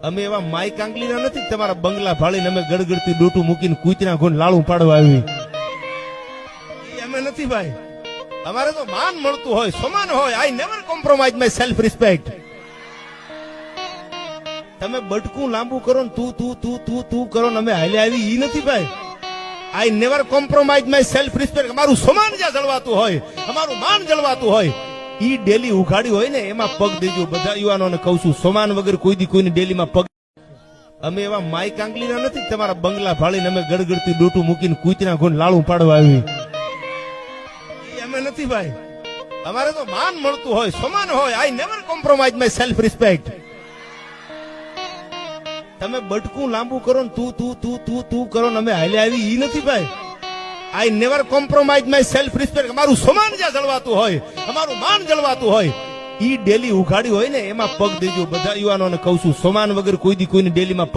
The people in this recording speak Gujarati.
અમે એવા માય કાંગલીના નથી કે તમારા બંગલા ભાળીને અમે ગડગડતી ડોટું મૂકીને કૂતરા ગોન લાળું પાડવા આવી. એ અમે નથી ભાઈ. અમારે તો માન મળતું હોય, સમાન હોય. I never compromise my self respect. તમે બટકું લાંબુ કરો ને તું તું તું તું તું કરો ને અમે હાલે આવી ઈ નથી ભાઈ. I never compromise my self respect. અમારું સમાન જ્યાં જળવાતું હોય, અમારું માન જળવાતું હોય, ઈ ડેલી ઉઘાડી હોય ને એમાં પગ દેજો. બધા યુવાનોને કહું છું, સમાન વગર કોઈ દી કોઈની ડેલીમાં પગ. અમે એવા માય કાંગલીના નથી કે તમારા બંગલા ભાળીને અમે ગડગડતી ડોટું મૂકીને કૂતરા ગોન લાળું પાડવા આવી. એ અમે નથી ભાઈ. અમારે તો માન મળતું હોય, સમાન હોય. I never compromise my self respect. તમે બટકું લાંબુ કરો ને તું તું તું તું તું કરો ને અમે હાલે આવી ઈ નથી ભાઈ. I never compromise my self respect. અમારું સમાન જ્યાં જળવાતું હોય, અમારું માન જળવાતું હોય, ઈ ડેલી ઉઘાડી હોય ને એમાં પગ દેજો. બધા યુવાનોને કહું છું, સમાન વગર કોઈ દી કોઈની ડેલીમાં